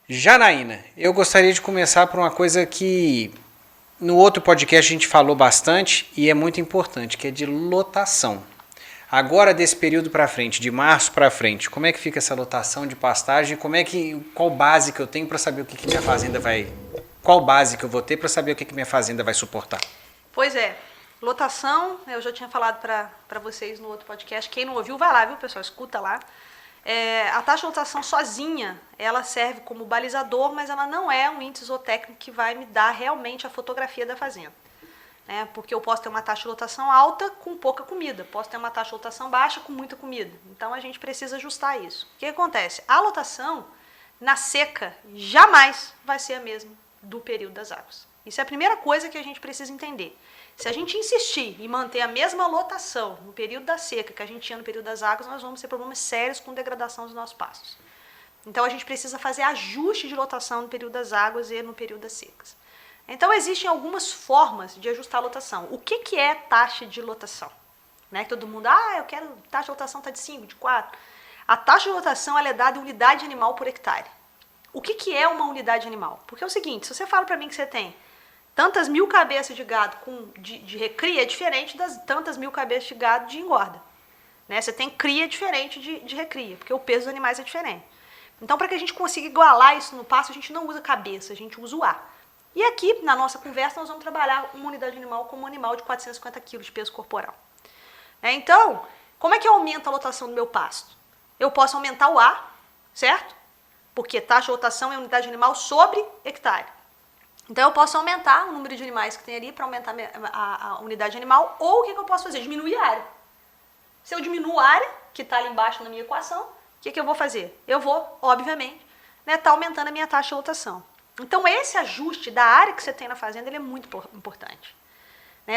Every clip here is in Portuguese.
Janaína, eu gostaria de começar por uma coisa que no outro podcast a gente falou bastante e é muito importante, que é de lotação. Agora desse período para frente, de março para frente, como é que fica essa lotação de pastagem? Qual base que eu tenho para saber o que minha fazenda vai, qual base que eu vou ter para saber o que minha fazenda vai suportar? Pois é, lotação, eu já tinha falado para vocês no outro podcast. Quem não ouviu, vai lá, viu, pessoal? Escuta lá. A taxa de lotação sozinha, ela serve como balizador, mas ela não é um índice zootécnico que vai me dar realmente a fotografia da fazenda. Porque eu posso ter uma taxa de lotação alta com pouca comida, posso ter uma taxa de lotação baixa com muita comida. Então, a gente precisa ajustar isso. O que acontece? A lotação, na seca, jamais vai ser a mesma do período das águas. Isso é a primeira coisa que a gente precisa entender. Se a gente insistir em manter a mesma lotação no período da seca que a gente tinha no período das águas, nós vamos ter problemas sérios com degradação dos nossos pastos. Então, a gente precisa fazer ajuste de lotação no período das águas e no período das secas. Então, existem algumas formas de ajustar a lotação. O que é taxa de lotação? Todo mundo, eu quero, taxa de lotação está de 5, de 4. A taxa de lotação ela é dada em unidade animal por hectare. O que é uma unidade animal? Porque é o seguinte, se você fala para mim que você tem tantas mil cabeças de gado de recria, é diferente das tantas mil cabeças de gado de engorda. Você tem cria diferente de recria, porque o peso dos animais é diferente. Então, para que a gente consiga igualar isso no pasto, a gente não usa cabeça, a gente usa o ar. E aqui, na nossa conversa, nós vamos trabalhar uma unidade animal como um animal de 450 kg de peso corporal. Então, como é que eu aumento a lotação do meu pasto? Eu posso aumentar o ar, certo? Porque taxa de lotação é unidade animal sobre hectare. Então, eu posso aumentar o número de animais que tem ali para aumentar a unidade animal, ou o que eu posso fazer? Diminuir a área. Se eu diminuo a área, que está ali embaixo na minha equação, o que eu vou fazer? Eu vou, obviamente, estar aumentando a minha taxa de lotação. Então, esse ajuste da área que você tem na fazenda ele é muito importante.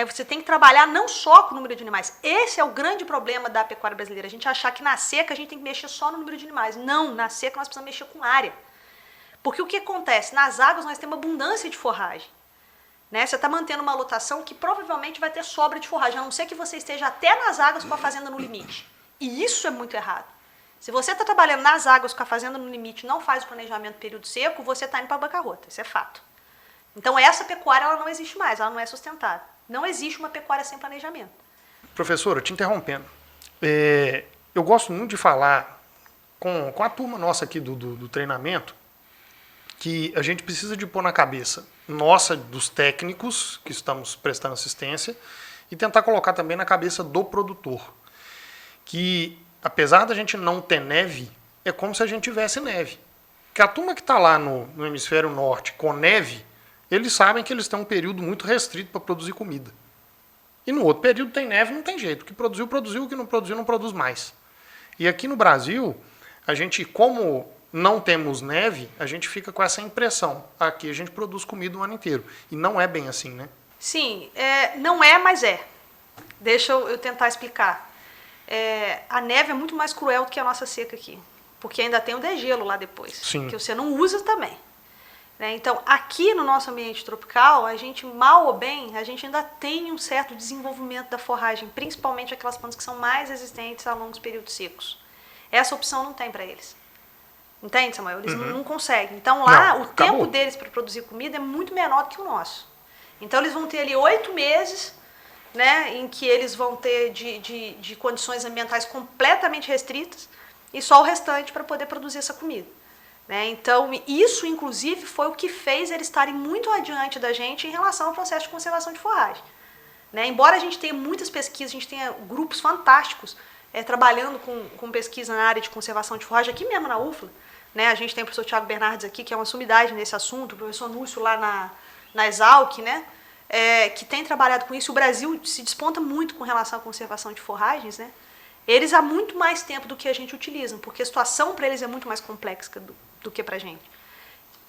Você tem que trabalhar não só com o número de animais. Esse é o grande problema da pecuária brasileira. A gente achar que na seca a gente tem que mexer só no número de animais. Não, na seca nós precisamos mexer com área. Porque o que acontece? Nas águas nós temos abundância de forragem. Você está mantendo uma lotação que provavelmente vai ter sobra de forragem, a não ser que você esteja até nas águas com a fazenda no limite. E isso é muito errado. Se você está trabalhando nas águas com a fazenda no limite e não faz o planejamento do período seco, você está indo para a bancarrota. Isso é fato. Então, essa pecuária ela não existe mais, ela não é sustentável. Não existe uma pecuária sem planejamento. Professora, te interrompendo. Eu gosto muito de falar com a turma nossa aqui do treinamento que a gente precisa de pôr na cabeça nossa, dos técnicos que estamos prestando assistência, e tentar colocar também na cabeça do produtor. Que, apesar da gente não ter neve, é como se a gente tivesse neve. Que a turma que está lá no hemisfério norte com neve, eles sabem que eles têm um período muito restrito para produzir comida. E no outro período tem neve, não tem jeito. O que produziu, produziu. O que não produziu, não produz mais. E aqui no Brasil, a gente, como não temos neve, a gente fica com essa impressão. Aqui a gente produz comida o ano inteiro. E não é bem assim, né? Sim, não é, mas é. Deixa eu tentar explicar. A neve é muito mais cruel do que a nossa seca aqui. Porque ainda tem o degelo lá depois. Sim. Que você não usa também. Então, aqui no nosso ambiente tropical, a gente, mal ou bem, a gente ainda tem um certo desenvolvimento da forragem, principalmente aquelas plantas que são mais resistentes a longos períodos secos. Essa opção não tem para eles. Entende, Samuel? Eles não conseguem. Então, lá, o tempo deles para produzir comida é muito menor do que o nosso. Então, eles vão ter ali 8 meses, em que eles vão ter de condições ambientais completamente restritas e só o restante para poder produzir essa comida. Então, isso, inclusive, foi o que fez eles estarem muito adiante da gente em relação ao processo de conservação de forragem. Embora a gente tenha muitas pesquisas, a gente tenha grupos fantásticos trabalhando com pesquisa na área de conservação de forragem, aqui mesmo na UFLA. A gente tem o professor Thiago Bernardes aqui, que é uma sumidade nesse assunto, o professor Núcio lá na Exalc, que tem trabalhado com isso. O Brasil se desponta muito com relação à conservação de forragens. Eles há muito mais tempo do que a gente utilizam, porque a situação para eles é muito mais complexa do que para a gente.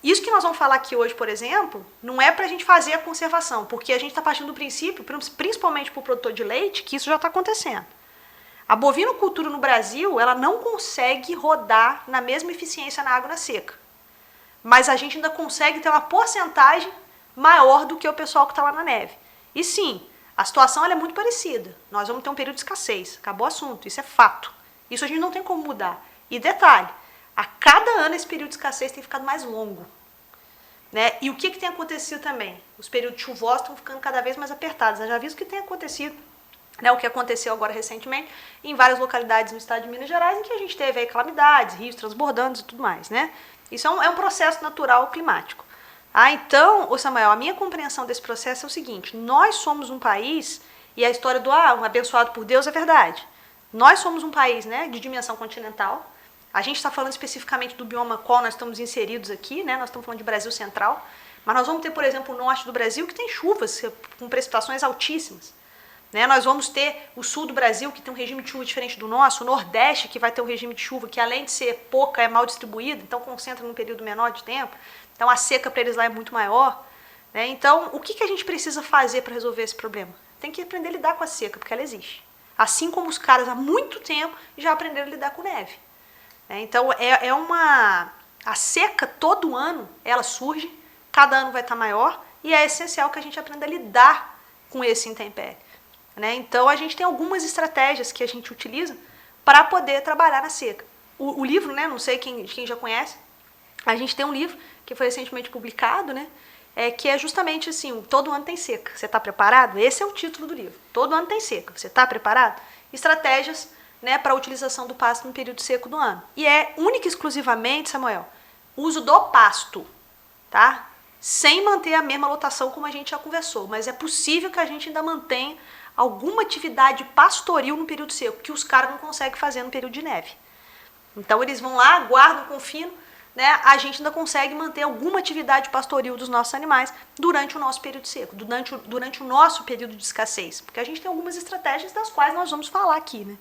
Isso que nós vamos falar aqui hoje, por exemplo, não é para a gente fazer a conservação, porque a gente está partindo do princípio, principalmente para o produtor de leite, que isso já está acontecendo. A bovinocultura no Brasil, ela não consegue rodar na mesma eficiência na água na seca. Mas a gente ainda consegue ter uma porcentagem maior do que o pessoal que está lá na neve. E sim, a situação ela é muito parecida. Nós vamos ter um período de escassez. Acabou o assunto, isso é fato. Isso a gente não tem como mudar. E detalhe, A cada ano esse período de escassez tem ficado mais longo. Né? E o que tem acontecido também? Os períodos chuvosos estão ficando cada vez mais apertados. Eu já vi o que tem acontecido, né? O que aconteceu agora recentemente em várias localidades no estado de Minas Gerais, em que a gente teve aí calamidades, rios transbordando e tudo mais. Né? Isso é um processo natural climático. Então, ô Samuel, a minha compreensão desse processo é o seguinte: nós somos um país, e a história do um abençoado por Deus é verdade. Nós somos um país, né, de dimensão continental. A gente está falando especificamente do bioma qual nós estamos inseridos aqui, né? Nós estamos falando de Brasil Central, mas nós vamos ter, por exemplo, o norte do Brasil, que tem chuvas com precipitações altíssimas. Né? Nós vamos ter o sul do Brasil, que tem um regime de chuva diferente do nosso, o nordeste, que vai ter um regime de chuva que, além de ser pouca, é mal distribuído, então concentra num período menor de tempo. Então a seca para eles lá é muito maior. Né? Então, o que a gente precisa fazer para resolver esse problema? Tem que aprender a lidar com a seca, porque ela existe. Assim como os caras há muito tempo já aprenderam a lidar com neve. Então, a seca, todo ano, ela surge, cada ano vai estar maior, e é essencial que a gente aprenda a lidar com esse intempérie. Né? Então, a gente tem algumas estratégias que a gente utiliza para poder trabalhar na seca. O livro, né, não sei quem já conhece, a gente tem um livro que foi recentemente publicado, né, que é justamente assim: todo ano tem seca. Você está preparado? Esse é o título do livro. Todo ano tem seca. Você está preparado? Estratégias, né, para a utilização do pasto no período seco do ano. E é única e exclusivamente, Samuel, uso do pasto, tá? Sem manter a mesma lotação como a gente já conversou. Mas é possível que a gente ainda mantenha alguma atividade pastoril no período seco, que os caras não conseguem fazer no período de neve. Então eles vão lá, guardam, confinam, né? A gente ainda consegue manter alguma atividade pastoril dos nossos animais durante o nosso período seco, durante o nosso período de escassez. Porque a gente tem algumas estratégias das quais nós vamos falar aqui, né?